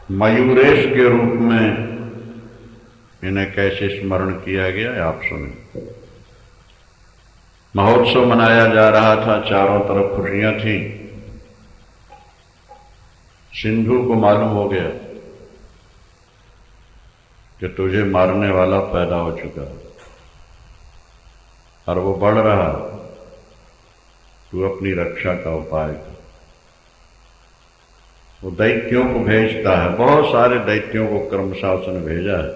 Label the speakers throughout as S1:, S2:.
S1: मयूरेश के रूप में इन्हें कैसे स्मरण किया गया है आप सुने। महोत्सव मनाया जा रहा था, चारों तरफ खुशियां थी। सिंधु को मालूम हो गया कि तुझे मारने वाला पैदा हो चुका है और वो बढ़ रहा, तू अपनी रक्षा का उपाय कर। वो दैत्यों को भेजता है, बहुत सारे दैत्यों को क्रमशः उसने भेजा है।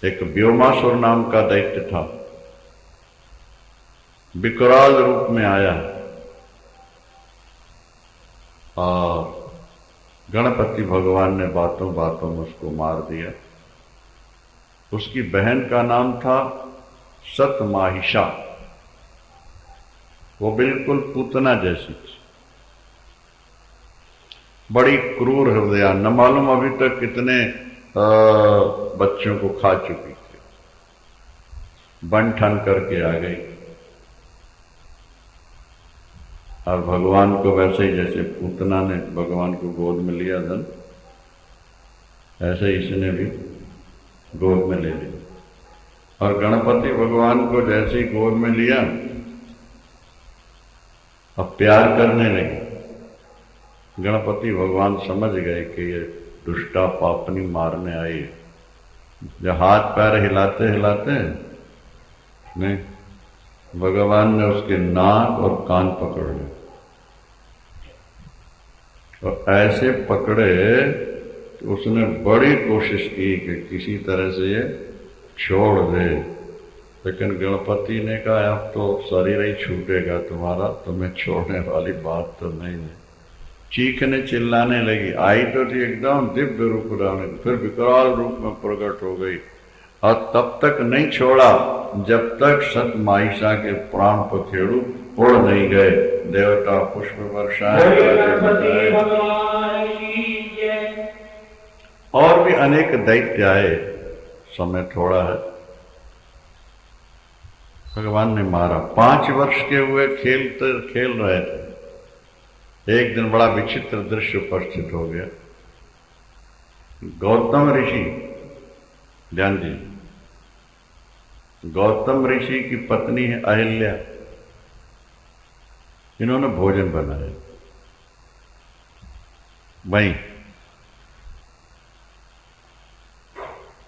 S1: एक व्योमासुर नाम का दैत्य था, विकराल रूप में आया और गणपति भगवान ने बातों बातों में उसको मार दिया। उसकी बहन का नाम था सतमाहिषा। वो बिल्कुल पूतना जैसी थी, बड़ी क्रूर हृदया, न मालूम अभी तक कितने बच्चों को खा चुकी थी। बन ठन करके आ गई और भगवान को वैसे ही जैसे पूतना ने भगवान को गोद में लिया धन, ऐसे इसने भी गोद में ले लिया। और गणपति भगवान को जैसे ही गोद में लिया, अब प्यार करने लगे। गणपति भगवान समझ गए कि ये दुष्टा पापनी मारने आई है। जब हाथ पैर हिलाते हिलाते नहीं, भगवान ने उसके नाक और कान पकड़ लिए और ऐसे पकड़े कि उसने बड़ी कोशिश की कि किसी तरह से ये छोड़ दे, लेकिन गणपति ने कहा अब तो शरीर ही छूटेगा तुम्हारा, तुम्हें छोड़ने वाली बात तो नहीं है। चीखने चिल्लाने लगी। आई तो थी एकदम दिव्य रूप धारण, फिर विकराल रूप में प्रकट हो गई और तब तक नहीं छोड़ा जब तक सतमाहिषा के प्राण पखेरु उड़ नहीं गए। देवता पुष्प वर्षाएं, और भी अनेक दैत्य आए। समय थोड़ा है, भगवान ने मारा। 5 वर्ष के हुए खेल रहे थे। एक दिन बड़ा विचित्र दृश्य उपस्थित हो गया। गौतम ऋषि, ध्यान दीजिए, गौतम ऋषि की पत्नी है अहिल्या, इन्होंने भोजन बनाया। वहीं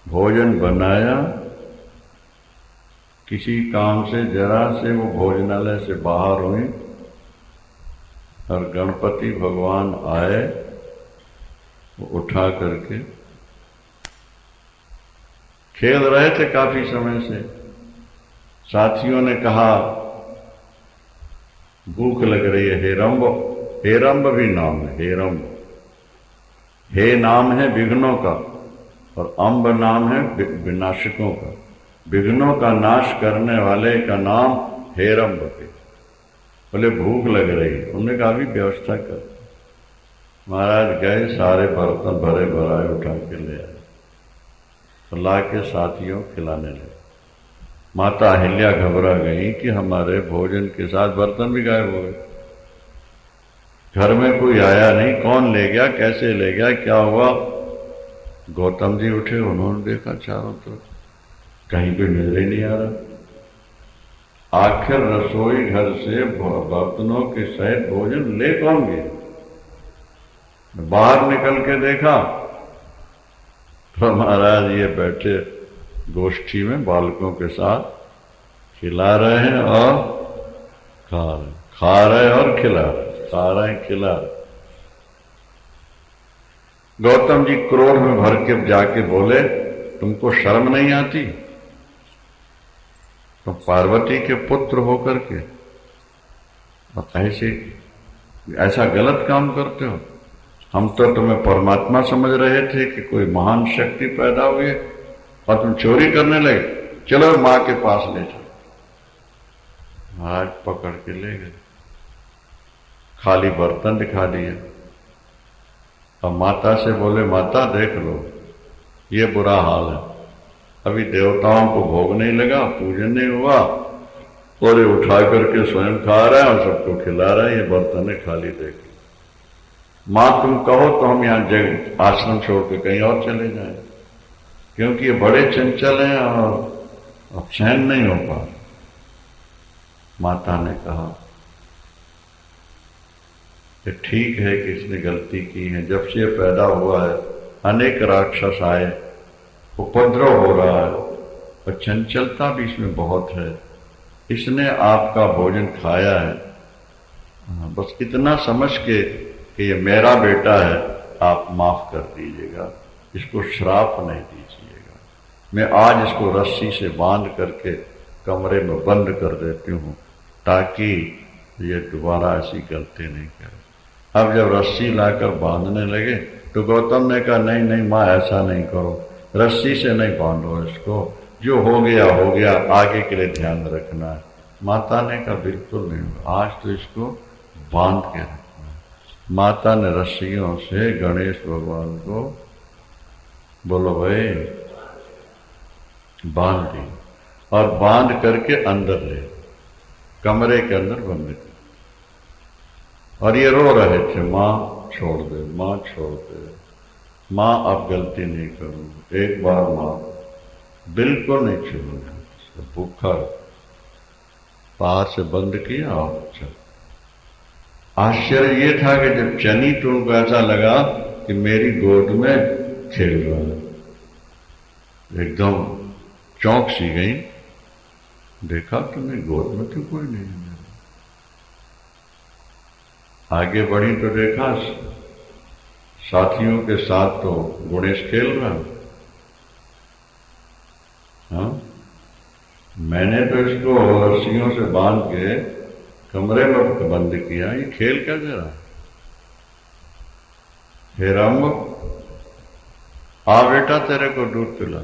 S1: भोजन बनाया, किसी काम से जरा से वो भोजनालय से बाहर हुई और गणपति भगवान आए, वो उठा करके खेल रहे थे काफी समय से। साथियों ने कहा भूख लग रही है। हेरंब, हेरंब भी नाम है, हेरंब। हे नाम है विघ्नों का और अम्ब नाम है विनाशकों का। विघ्नों का नाश करने वाले का नाम हेरंब है। बोले भूख लग रही है। उन्होंने कहा भी व्यवस्था कर। महाराज गए, सारे बर्तन भरे भराए उठा के ले आए, तो ला के साथियों खिलाने लगे। माता अहिल्या घबरा गई कि हमारे भोजन के साथ बर्तन भी गायब हो गए। घर में कोई आया नहीं, कौन ले गया, कैसे ले गया, क्या हुआ। गौतम जी उठे, उन्होंने देखा चारों तरफ, कहीं कोई नजर ही नहीं आ रहा। आखिर रसोई घर से बर्तनों के सहित भोजन ले कौन गए। बाहर निकल के देखा तो महाराज ये बैठे गोष्ठी में बालकों के साथ खिला रहे हैं और खा रहे और खिला रहे, खा रहे खिला रहे। गौतम जी क्रोध में भर के जाके बोले तुमको शर्म नहीं आती, तो पार्वती के पुत्र होकर के और ऐसा गलत काम करते हो। हम तो तुम्हें परमात्मा समझ रहे थे कि कोई महान शक्ति पैदा हुई और तुम चोरी करने लगे। चलो मां के पास ले जाओ। महाराज पकड़ के ले गए, खाली बर्तन दिखा दिए और माता से बोले माता देख लो ये बुरा हाल है, अभी देवताओं को भोग नहीं लगा, पूजन नहीं हुआ और ये उठा करके स्वयं खा रहा है और सबको खिला रहा है, ये बर्तन खाली देख। मां तुम कहो तो हम यहां जग आश्रम छोड़ के कहीं और चले जाएं, क्योंकि ये बड़े चंचल हैं और अब चैन नहीं हो पा। माता ने कहा कि ठीक है कि इसने गलती की है, जब से ये पैदा हुआ है अनेक राक्षस आए, उपद्रव हो रहा है और चंचलता भी इसमें बहुत है, इसने आपका भोजन खाया है, बस इतना समझ के कि ये मेरा बेटा है, आप माफ कर दीजिएगा, इसको श्राप नहीं दीजिएगा। मैं आज इसको रस्सी से बांध करके कमरे में बंद कर देती हूँ ताकि ये दोबारा ऐसी गलती नहीं करे। अब जब रस्सी लाकर बांधने लगे तो गौतम ने कहा नहीं नहीं माँ ऐसा नहीं करो, रस्सी से नहीं बांधो इसको, जो हो गया, आगे के लिए ध्यान रखना है। माता ने कहा बिल्कुल नहीं, आज तो इसको बांध के रखना है। माता ने रस्सियों से गणेश भगवान को बोलो भाई बांध दी और बांध करके अंदर ले, कमरे के अंदर बंद कर। और ये रो रहे थे, माँ छोड़ दे, माँ छोड़ दे, माँ अब गलती नहीं करूंगी, एक बार माँ बिल्कुल नहीं छोड़ूंगा। भूखा बाहर से बंद किया और चल। आश्चर्य ये था कि जब चनी तो उनको ऐसा लगा कि मेरी गोद में खेल रहा है, एकदम चौंक सी गई, देखा कि मेरी गोद में तो कोई नहीं है। आगे बढ़ी तो देखा साथियों के साथ तो गणेश खेल रहा। हाँ, मैंने तो इसको रस्सियों से बांध के कमरे में बंद किया, ये खेल क्या दे रहा? हे राम, आ बेटा तेरे को दूध पिला।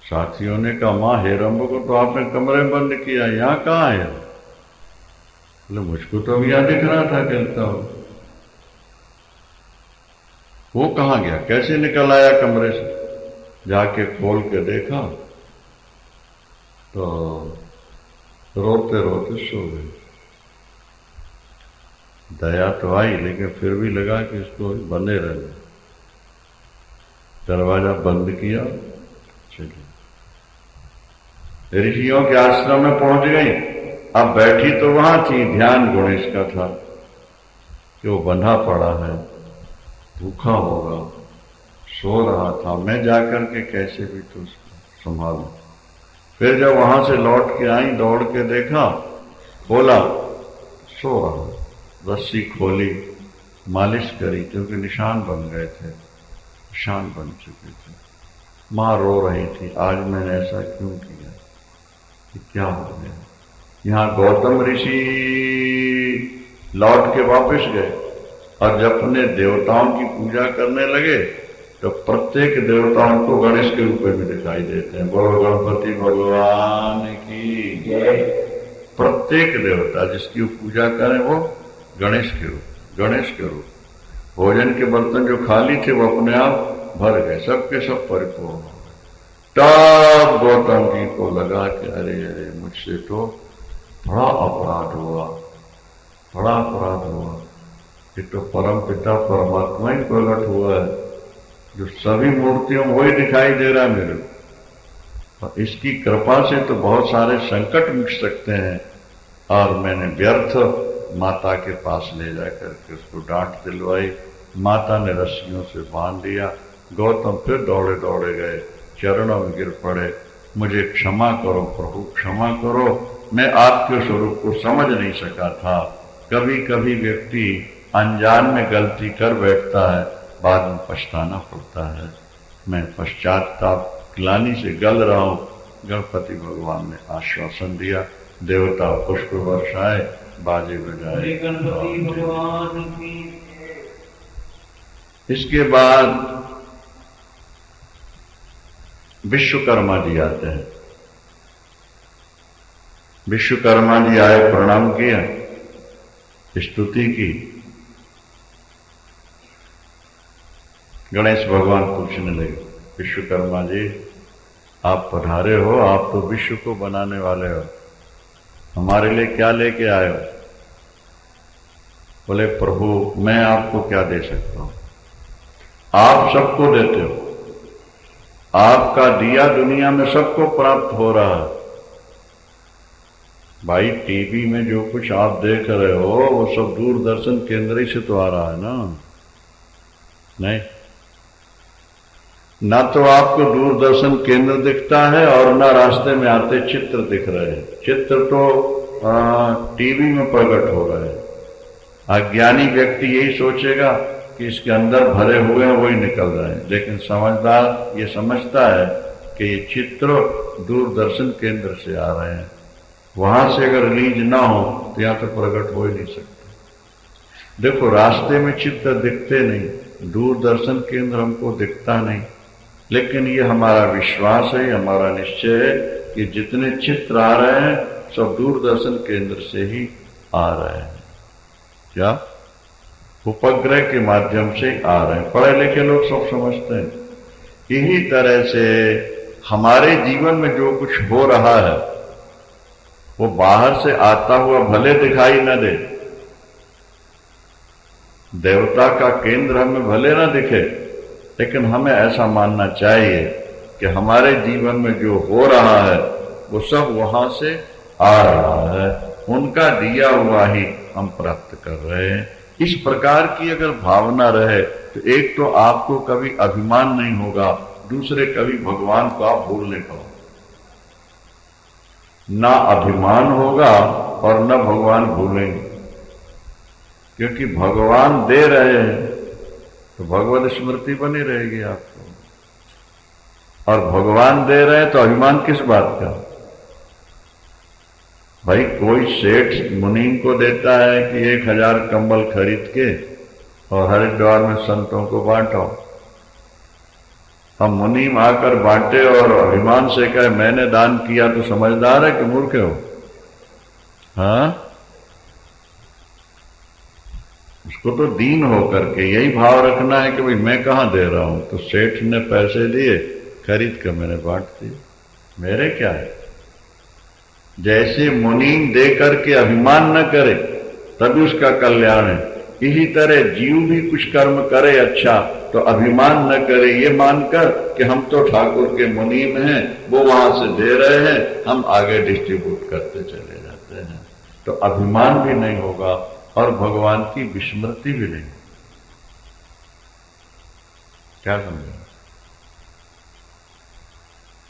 S1: साथियों ने कहा मां हेरम्ब को तो आपने कमरे में बंद किया, यहां कहां है? बोले मुझको तो अभी यहां दिख रहा था खेलता हूं। वो कहां गया, कैसे निकल आया कमरे से? जाके खोल के देखा तो रोते रोते सो गए। दया तो आई लेकिन फिर भी लगा कि इसको बने रहने। दरवाजा बंद किया, चलिए ऋषियों के आश्रम में पहुंच गई। अब बैठी तो वहां थी, ध्यान गणेश का था कि वो बंधा पड़ा है, भूखा होगा, सो रहा था, मैं जाकर के कैसे भी तो उसको संभालूं। फिर जब वहां से लौट के आई, दौड़ के देखा, खोला, सो रहा। रस्सी खोली, मालिश करी क्योंकि निशान बन गए थे, निशान बन चुके थे। मां रो रही थी, आज मैंने ऐसा क्यों किया, कि क्या हो गया। यहां गौतम ऋषि लौट के वापस गए और जब अपने देवताओं की पूजा करने लगे तो प्रत्येक देवताओं को गणेश के रूप में दिखाई देते हैं। बोलो गणपति भगवान की जय। प्रत्येक देवता जिसकी पूजा करें वो गणेश के रूप, गणेश के रूप। भोजन के बर्तन जो खाली थे वो अपने आप भर गए, सबके सब परिपूर्ण हो गए। तब गौतम जी को लगा कि अरे अरे मुझसे तो बड़ा अपराध हुआ, बड़ा अपराध हुआ। ये तो परम पिता परमात्मा ही प्रकट हुआ है, जो सभी मूर्तियों में वही दिखाई दे रहा है मेरे को। इसकी कृपा से तो बहुत सारे संकट मिट सकते हैं। और मैंने व्यर्थ माता के पास ले जाकर के उसको डांट दिलवाई। माता ने रस्सियों से बांध दिया। गौतम फिर दौड़े दौड़े गए, चरणों में गिर पड़े, मुझे क्षमा करो प्रभु, क्षमा करो, मैं आपके स्वरूप को समझ नहीं सका था। कभी कभी व्यक्ति अनजान में गलती कर बैठता है, बाद में पछताना पड़ता है। मैं पश्चाताप ग्लानि से गल रहा हूं। गणपति भगवान ने आश्वासन दिया, देवता पुष्प वर्षाए, बाजे बजाए।
S2: गणपति भगवान की।
S1: इसके बाद विश्वकर्मा जी आते हैं। विश्वकर्मा जी आए, प्रणाम किया, स्तुति की। गणेश भगवान पूछने लगे, विश्वकर्मा जी आप पधारे हो, आप तो विश्व को बनाने वाले हो, हमारे लिए क्या लेके आए हो? बोले प्रभु मैं आपको क्या दे सकता हूं, आप सबको देते हो, आपका दिया दुनिया में सबको प्राप्त हो रहा है। भाई टीवी में जो कुछ आप देख रहे हो वो सब दूरदर्शन केंद्र ही से तो आ रहा है ना। नहीं, ना तो आपको दूरदर्शन केंद्र दिखता है और ना रास्ते में आते चित्र दिख रहे हैं। चित्र तो टीवी में प्रकट हो रहे हैं। अज्ञानी व्यक्ति यही सोचेगा कि इसके अंदर भरे हुए हैं वही निकल रहे हैं, लेकिन समझदार ये समझता है कि ये चित्र दूरदर्शन केंद्र से आ रहे हैं, वहां से अगर रिलीज ना हो तो यहां तो प्रकट हो ही नहीं सकते। देखो रास्ते में चित्र दिखते नहीं, दूरदर्शन केंद्र हमको दिखता नहीं, लेकिन ये हमारा विश्वास है, हमारा निश्चय है कि जितने चित्र आ रहे हैं सब दूरदर्शन केंद्र से ही आ रहे हैं। क्या उपग्रह के माध्यम से आ रहे हैं। पढ़े लिखे लोग सब समझते हैं। यही तरह से हमारे जीवन में जो कुछ हो रहा है वो बाहर से आता हुआ भले दिखाई न दे, देवता का केंद्र हमें भले ना दिखे, लेकिन हमें ऐसा मानना चाहिए कि हमारे जीवन में जो हो रहा है वो सब वहां से आ रहा है, उनका दिया हुआ ही हम प्राप्त कर रहे हैं। इस प्रकार की अगर भावना रहे तो एक तो आपको कभी अभिमान नहीं होगा, दूसरे कभी भगवान को आप भूल नहीं पाओगे। ना अभिमान होगा और न भगवान भूलेंगे, क्योंकि भगवान दे रहे हैं तो भगवत स्मृति बनी रहेगी आपको, और भगवान दे रहे हैं तो अभिमान किस बात का। भाई कोई सेठ मुनीम को देता है कि 1000 कंबल खरीद के और हरिद्वार में संतों को बांटो, हम मुनीम आकर बांटे और अभिमान से कहे मैंने दान किया, तो समझदार है कि मूर्ख हो। हाँ, उसको तो दीन होकर के यही भाव रखना है कि भाई मैं कहां दे रहा हूं, तो सेठ ने पैसे दिए, खरीद कर मैंने बांट दिए, मेरे क्या है। जैसे मुनीम दे करके अभिमान न करे तभी उसका कल्याण है, इसी तरह जीव भी कुछ कर्म करे अच्छा तो अभिमान न करे, ये मानकर कि हम तो ठाकुर के मुनीम हैं, वो वहां से दे रहे हैं, हम आगे डिस्ट्रीब्यूट करते चले जाते हैं, तो अभिमान भी नहीं होगा और भगवान की विस्मृति भी नहीं। क्या समझे।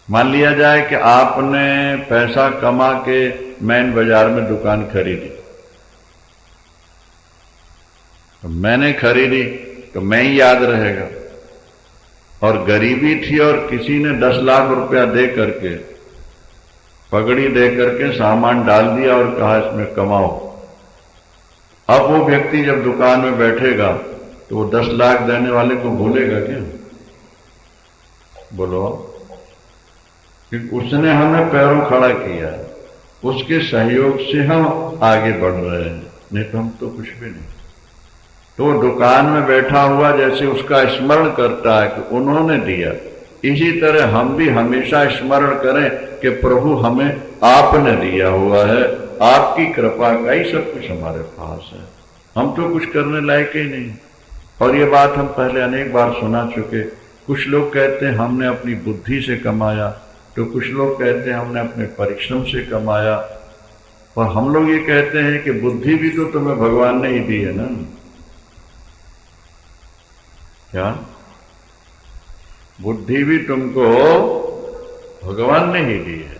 S1: मान लिया जाए कि आपने पैसा कमा के मैन बाजार में दुकान खरीदी, तो मैंने खरीदी तो मैं ही याद रहेगा, और गरीबी थी और किसी ने 10 लाख रुपया दे करके, पगड़ी दे करके सामान डाल दिया और कहा इसमें कमाओ। अब वो व्यक्ति जब दुकान में बैठेगा तो वो 10 लाख देने वाले को भूलेगा क्या। बोलो, क्योंकि उसने हमें पैरों खड़ा किया, उसके सहयोग से हम आगे बढ़ रहे हैं, नहीं तो हम तो कुछ भी नहीं। तो दुकान में बैठा हुआ जैसे उसका स्मरण करता है कि उन्होंने दिया, इसी तरह हम भी हमेशा स्मरण करें कि प्रभु हमें आपने दिया हुआ है, आपकी कृपा का ही सब कुछ हमारे पास है, हम तो कुछ करने लायक ही नहीं। और ये बात हम पहले अनेक बार सुना चुके। कुछ लोग कहते हैं हमने अपनी बुद्धि से कमाया, तो कुछ लोग कहते हैं हमने अपने परिश्रम से कमाया, और हम लोग ये कहते हैं कि बुद्धि भी तो तुम्हें भगवान ने ही दी है ना। क्या बुद्धि भी तुमको भगवान ने ही दी है,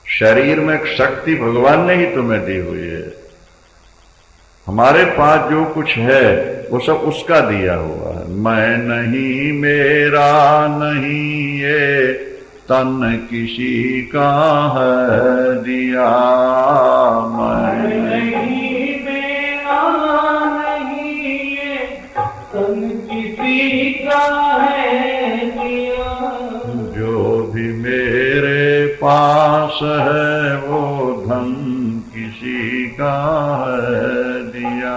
S1: शरीर में शक्ति भगवान ने ही तुम्हें दी हुई है, हमारे पास जो कुछ है वो सब उसका दिया हुआ है। मैं नहीं, मेरा नहीं, ये तन किसी का है दिया, मैं
S2: नहीं मेरा नहीं, ये तन किसी का है दिया,
S1: जो भी मेरे पास है वो धन किसी का है दिया,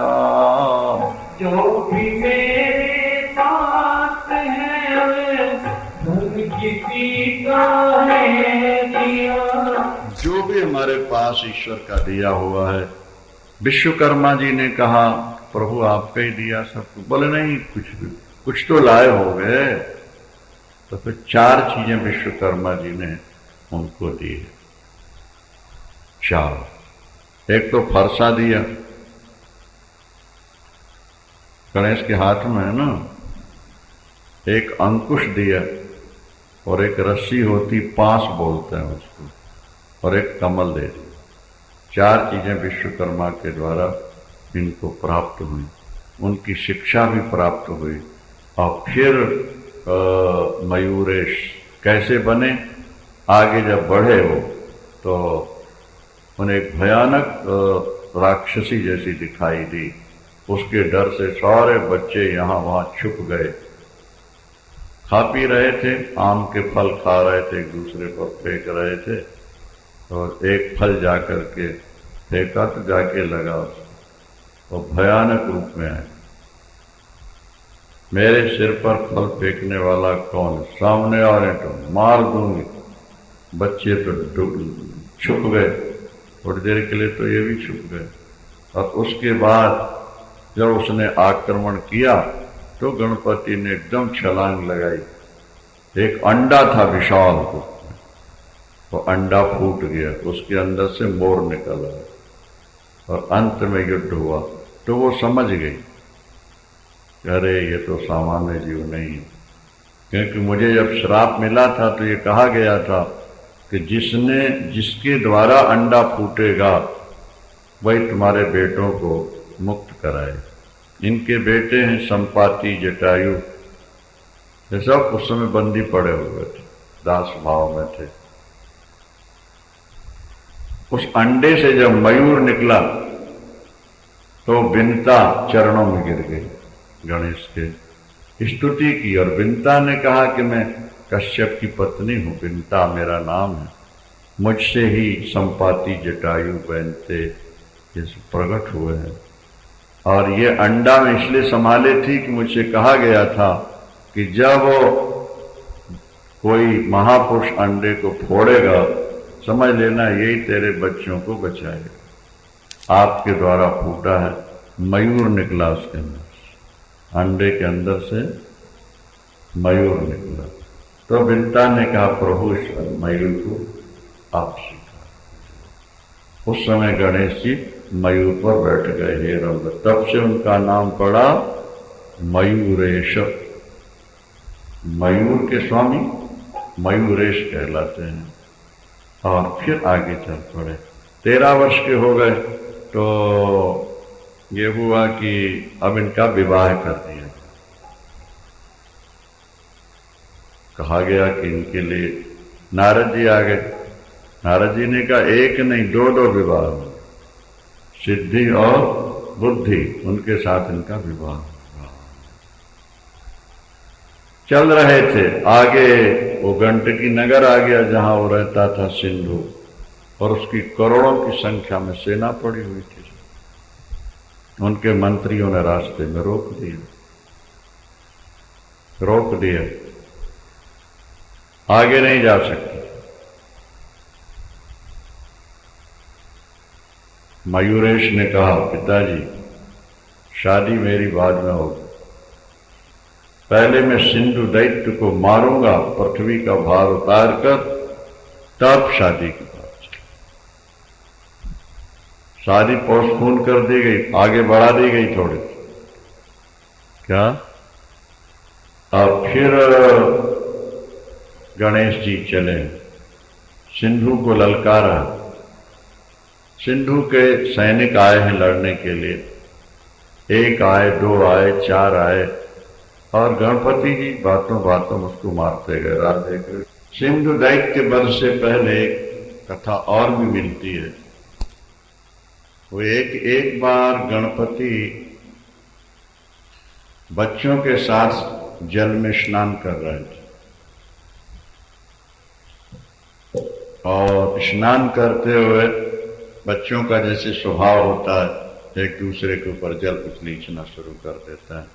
S2: जो भी मेरे पास है धन किसी का है दिया।
S1: जो भी हमारे पास ईश्वर का दिया हुआ है विश्वकर्मा जी ने कहा प्रभु आपका ही दिया सब कुछ। बोले नहीं, कुछ तो लाए हो गए। तो फिर 4 चीजें विश्वकर्मा जी ने उनको दी है। 4। एक तो फरसा दिया, गणेश के हाथ में है ना। एक अंकुश दिया, और एक रस्सी होती, पास बोलते हैं उसको, और एक कमल दे दी। 4 चीजें विश्वकर्मा के द्वारा इनको प्राप्त हुई। उनकी शिक्षा भी प्राप्त हुई। और फिर मयूरेश कैसे बने, आगे जब बढ़े वो, तो उन्हें एक भयानक राक्षसी जैसी दिखाई दी। उसके डर से सारे बच्चे यहाँ वहाँ छुप गए। खा पी रहे थे, आम के फल खा रहे थे, एक दूसरे पर फेंक रहे थे। और एक फल जाकर के फेंका तो जाके लगा उसको, और भयानक रूप में आया। मेरे सिर पर फल फेंकने वाला कौन, सामने आ रहे तो मार दूंगी। बच्चे तो छुप गए, थोड़ी देर के लिए तो ये भी छुप गए। और उसके बाद जब उसने आक्रमण किया तो गणपति ने एकदम छलांग लगाई। एक अंडा था विशाल, वो अंडा फूट गया, उसके अंदर से मोर निकल आया, और अंत में युद्ध हुआ। तो वो समझ गई, अरे ये तो सामान्य जीव नहीं है। क्योंकि मुझे जब श्राप मिला था तो ये कहा गया था कि जिसके द्वारा अंडा फूटेगा वही तुम्हारे बेटों को मुक्त कराए। इनके बेटे हैं संपाति, जटायु, ये सब उस समय बंदी पड़े हुए थे, दास भाव में थे। उस अंडे से जब मयूर निकला तो बिनता चरणों में गिर गई, गणेश के स्तुति की। और बिनता ने कहा कि मैं कश्यप की पत्नी हूं, बिनता मेरा नाम है, मुझसे ही संपाति, जटायु, बैनते ये प्रकट हुए हैं। और ये अंडा में इसलिए संभाले थी कि मुझसे कहा गया था कि जब कोई महापुरुष अंडे को फोड़ेगा, समझ लेना यही तेरे बच्चों को बचाएगा। आपके द्वारा फूटा है। मयूर निकला उसके अंदर, अंडे के अंदर से मयूर निकला। तो बिनता ने कहा प्रभु इस मयूर को आप स्वीकार। उस समय गणेश जी मयूर पर बैठ गए। हे रंग, तब से उनका नाम पड़ा मयूरेश। मयूर के स्वामी मयूरेश कहलाते हैं। और फिर आगे चल पड़े। 13 वर्ष के हो गए तो ये हुआ कि अब इनका विवाह कर दिया। कहा गया कि इनके लिए नारद जी आ गए। नारद जी ने कहा एक नहीं 2 विवाह हो, सिद्धि और बुद्धि, उनके साथ इनका विवाह। चल रहे थे आगे, वो गंडकी नगर आ गया जहां वो रहता था सिंधु, और उसकी करोड़ों की संख्या में सेना पड़ी हुई थी। उनके मंत्रियों ने रास्ते में रोक दिया, आगे नहीं जा सकते। मयूरेश ने कहा पिताजी शादी मेरी बाद में होगी, पहले मैं सिंधु दैत्य को मारूंगा, पृथ्वी का भार उतार कर, तब शादी की बात। शादी पोस्टपोन कर दी गई, आगे बढ़ा दी गई थोड़ी। क्या? अब फिर गणेश जी चले, सिंधु को ललकारा। सिंधु के सैनिक आए हैं लड़ने के लिए, 1 आए, 2 आए, 4 आए, और गणपति जी बातों बातों उसको मारते गए। राधे कृष्ण। सिंधु दैत्य वध से पहले एक कथा और भी मिलती है। वो एक बार गणपति बच्चों के साथ जल में स्नान कर रहे थे, और स्नान करते हुए बच्चों का जैसे स्वभाव होता है, एक दूसरे के ऊपर जल उछलीचना शुरू कर देता है।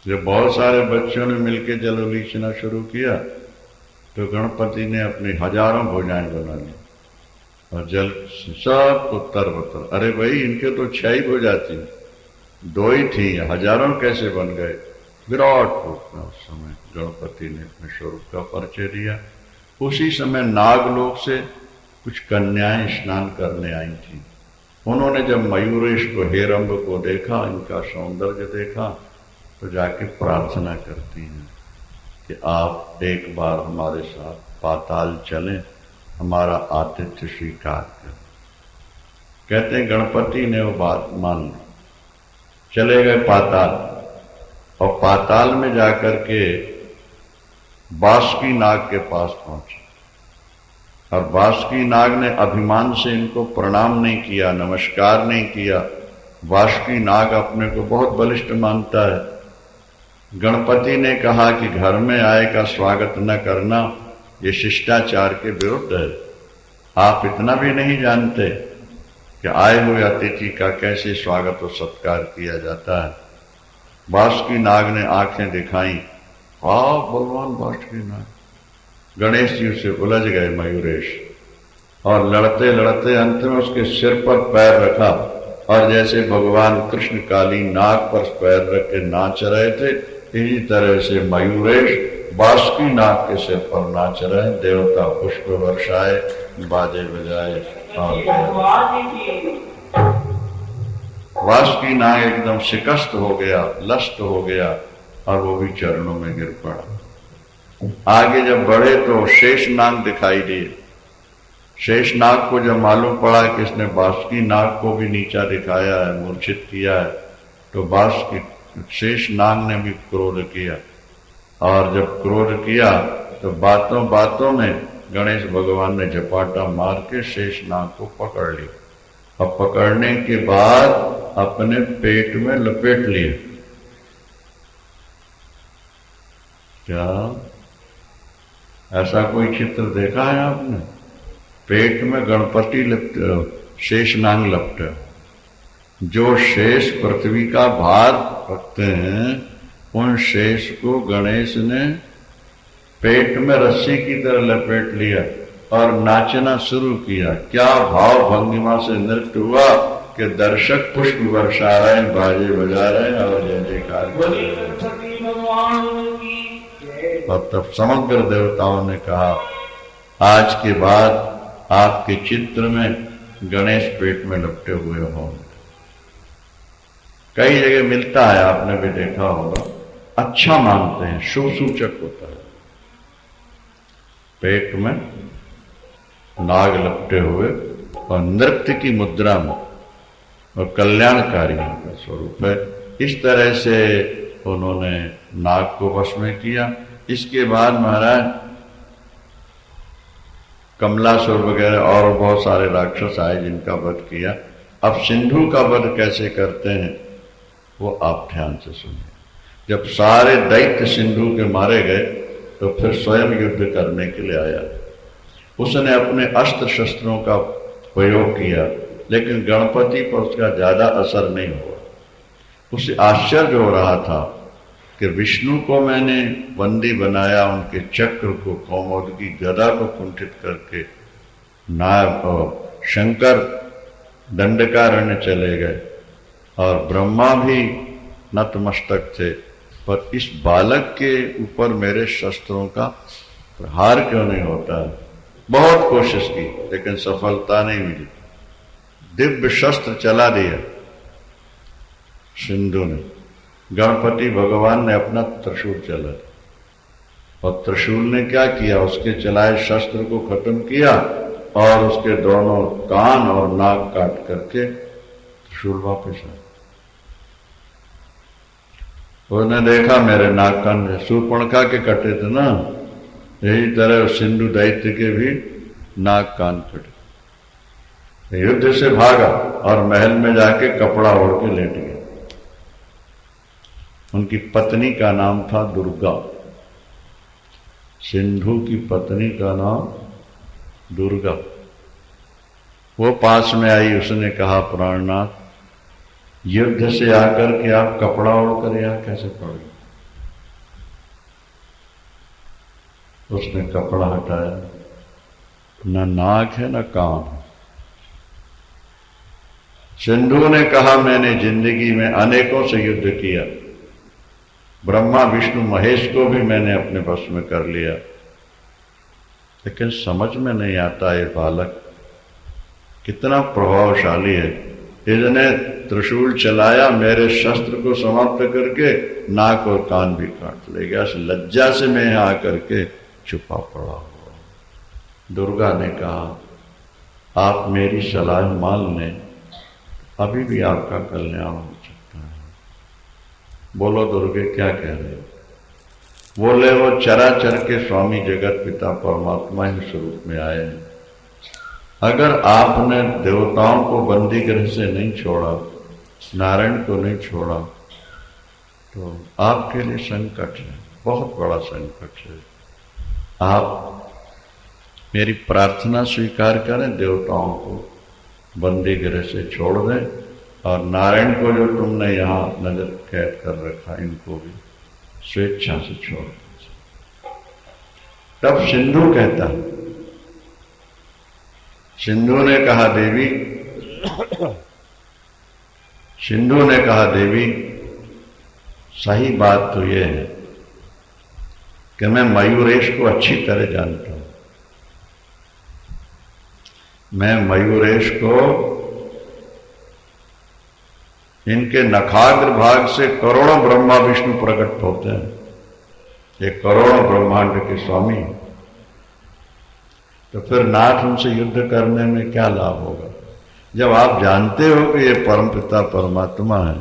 S1: जब बहुत सारे बच्चों ने मिलकर जल उलीचना शुरू किया तो गणपति ने अपनी हजारों भुजाएं बना ली और जल सब तो तरबतर। अरे भाई इनके तो 6 ही हो जाती, 2 ही थी, हजारों कैसे बन गए। विराट रूप में उस समय गणपति ने अपने स्वरूप का परिचय दिया। उसी समय नागलोक से कुछ कन्याएं स्नान करने आई थी। उन्होंने जब मयूरेश को, हेरंब को देखा, इनका सौंदर्य देखा, तो जाके प्रार्थना करती हैं कि आप एक बार हमारे साथ पाताल चलें, हमारा आतिथ्य स्वीकार करें। कहते हैं गणपति ने वो बात मान ली, चले गए पाताल, और पाताल में जाकर के बासुकी नाग के पास पहुंचे। और बासुकी नाग ने अभिमान से इनको प्रणाम नहीं किया, नमस्कार नहीं किया। बासुकी नाग अपने को बहुत बलिष्ठ मानता है। गणपति ने कहा कि घर में आए का स्वागत न करना ये शिष्टाचार के विरुद्ध है। आप इतना भी नहीं जानते कि आए हुए अतिथि का कैसे स्वागत और सत्कार किया जाता है। बासुकी नाग ने आंखें दिखाई, बलवान बासुकी नाग। गणेश जी उसे उलझ गए मयूरेश, और लड़ते लड़ते अंत में उसके सिर पर पैर रखा, और जैसे भगवान कृष्ण काली नाग पर पैर रख के नाच रहे थे, इसी तरह से मयूरेश बासुकी नाग के सिर पर नाच रहे। देवता पुष्प वर्षाए, बाजे बजाए, और बासुकी नाग एकदम शिकस्त हो गया, लस्त हो गया, और वो भी चरणों में गिर पड़ा। आगे जब बढ़े तो शेषनाग दिखाई दिए। शेषनाग को जब मालूम पड़ा कि इसने बासुकी नाग को भी नीचा दिखाया है, मूर्छित किया है, तो शेषनाग ने भी क्रोध किया। और जब क्रोध किया तो बातों बातों में गणेश भगवान ने झपाटा मार के शेषनाग को पकड़ लिया, और पकड़ने के बाद अपने पेट में लपेट लिए। क्या ऐसा कोई चित्र देखा है आपने? पेट में गणपति शेषनाग लपटे। जो शेष पृथ्वी का भार रखते हैं, उन शेष को गणेश ने पेट में रस्सी की तरह लपेट लिया और नाचना शुरू किया। क्या भाव भंगिमा से नृत्य हुआ कि दर्शक पुष्प बरसा रहे, बाजे बजा रहे और जय जयकार कर रहे। और तब समग्र देवताओं ने कहा, आज के बाद आपके चित्र में गणेश पेट में लपटे हुए होंगे। कई जगह मिलता है, आपने भी देखा होगा। अच्छा मानते हैं, शुभ सूचक होता है। पेट में नाग लपटे हुए और नृत्य की मुद्रा में, और कल्याणकारी का स्वरूप है। इस तरह से उन्होंने नाग को वश में किया। इसके बाद महाराज कमलासुर वगैरह और बहुत सारे राक्षस आए जिनका वध किया। अब सिंधु का वध कैसे करते हैं वो आप ध्यान से सुनिए। जब सारे दैत्य सिंधु के मारे गए तो फिर स्वयं युद्ध करने के लिए आया। उसने अपने अस्त्र शस्त्रों का प्रयोग किया, लेकिन गणपति पर उसका ज्यादा असर नहीं हुआ। उसे आश्चर्य हो रहा था कि विष्णु को मैंने बंदी बनाया, उनके चक्र को, कौमोदकी गदा को कुंठित करके नाग और शंकर दंडकारण्य चले गए, और ब्रह्मा भी नतमस्तक थे, पर इस बालक के ऊपर मेरे शस्त्रों का प्रहार क्यों नहीं होता है? बहुत कोशिश की लेकिन सफलता नहीं मिली। दिव्य शस्त्र चला दिया सिंधु ने। गणपति भगवान ने अपना त्रिशूल चला, और त्रिशूल ने क्या किया, उसके चलाए शस्त्र को खत्म किया और उसके दोनों कान और नाक काट करके त्रिशूल वापस आया। उसने देखा मेरे नाक कान शूर्पणखा के कटे थे ना, यही तरह सिंधु दैत्य के भी नाक कान कटे। युद्ध से भागा और महल में जाके कपड़ा ओढ़ के लेट गया। उनकी पत्नी का नाम था दुर्गा। सिंधु की पत्नी का नाम दुर्गा। वो पास में आई, उसने कहा, प्राणनाथ, युद्ध से आकर के आप कपड़ा ओढ़कर यहां कैसे पड़ गए? उसने कपड़ा हटाया, न नाक है न कान है, सिंधु ने कहा मैंने जिंदगी में अनेकों से युद्ध किया, ब्रह्मा विष्णु महेश को भी मैंने अपने बस में कर लिया, लेकिन समझ में नहीं आता ये बालक कितना प्रभावशाली है। इसने त्रिशूल चलाया, मेरे शस्त्र को समाप्त करके नाक और कान भी काट ले गया। लज्जा से मैं यहां आकर के छुपा पड़ा हुआ। दुर्गा ने कहा आप मेरी सलाह मान लें, अभी भी आपका कल्याण हो सकता है। बोलो दुर्गे क्या कह रहे हो? बोले वो चराचर के स्वामी जगत पिता परमात्मा ही स्वरूप में आए हैं। अगर आपने देवताओं को बंदी गृह से नहीं छोड़ा, नारायण को नहीं छोड़ा, तो आपके लिए संकट है, बहुत बड़ा संकट है। आप मेरी प्रार्थना स्वीकार करें, देवताओं को बंदी गृह से छोड़ दें, और नारायण को जो तुमने यहाँ नजर कैद कर रखा, इनको भी स्वेच्छा से छोड़ दें। तब सिंधु कहता, सिंधु ने कहा देवी, सिंधु ने कहा देवी सही बात तो यह है कि मैं मयूरेश को अच्छी तरह जानता हूं। मैं मयूरेश को इनके नखाग्र भाग से करोड़ों ब्रह्मा विष्णु प्रकट होते हैं, ये करोड़ों ब्रह्मांड के स्वामी। तो फिर नाथ उनसे युद्ध करने में क्या लाभ होगा, जब आप जानते हो कि ये परमपिता परमात्मा है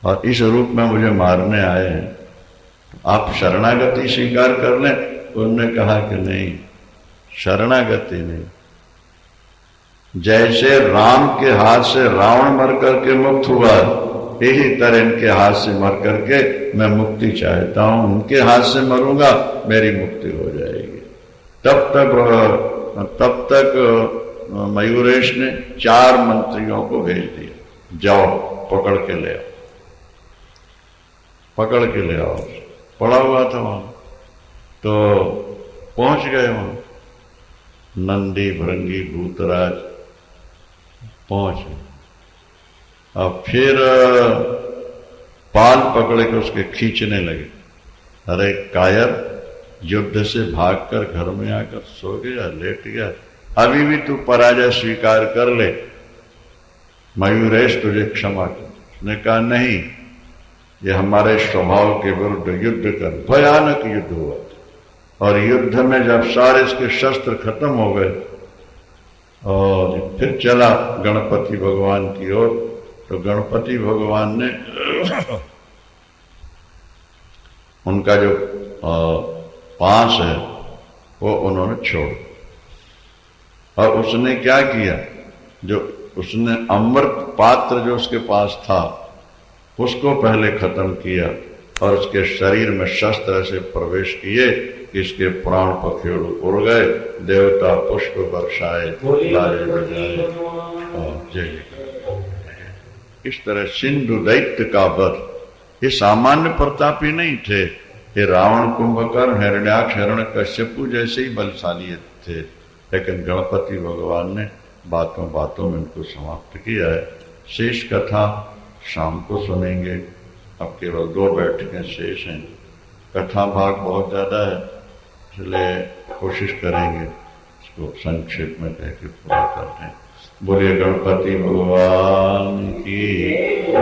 S1: और इस रूप में मुझे मारने आए हैं, तो आप शरणागति स्वीकार कर लें। उन्होंने कहा कि नहीं, शरणागति नहीं। जैसे राम के हाथ से रावण मर करके मुक्त हुआ, यही तरह इनके हाथ से मर करके मैं मुक्ति चाहता हूं। उनके हाथ से मरूंगा, मेरी मुक्ति हो जाएगी। तब तक मयूरेश ने 4 मंत्रियों को भेज दिया, जाओ पकड़ के ले आओ, पकड़ के ले आओ। पड़ा हुआ था वहां, तो पहुंच गए वहां। नंदी भृंगी भूतराज पहुंचे, अब फिर पाल पकड़ के उसके खींचने लगे। अरे कायर, युद्ध से भागकर घर में आकर सो गया, लेट गया, अभी भी तू पराजय स्वीकार कर ले, मयूरेश तुझे क्षमा कर। उसने कहा नहीं, ये हमारे स्वभाव के विरुद्ध युद्ध कर। भयानक युद्ध हुआ, और युद्ध में जब सारे इसके शस्त्र खत्म हो गए और फिर चला गणपति भगवान की ओर, तो गणपति भगवान ने उनका जो पांस है वो उन्होंने छोड़, और उसने क्या किया, जो उसने अमृत पात्र जो उसके पास था उसको पहले खत्म किया, और उसके शरीर में शस्त्र ऐसे प्रवेश किए कि इसके प्राण पखेरु उड़ गए, देवता पुष्प बरसाए, बाजे बजाए और जय। इस तरह सिंधु दैत्य का वध, ये सामान्य प्रतापी नहीं थे, ये रावण, कुंभकर्ण, हिरण्याक्ष, हिरण्यकश्यपु जैसे ही बलशाली थे, लेकिन गणपति भगवान ने बातों बातों में इनको समाप्त किया है। शेष कथा शाम को सुनेंगे, अब केवल 2 बैठकें शेष हैं। कथा भाग बहुत ज्यादा है, इसलिए कोशिश करेंगे इसको संक्षेप में कह के पूरा करते हैं। बोलिए गणपति भगवान की।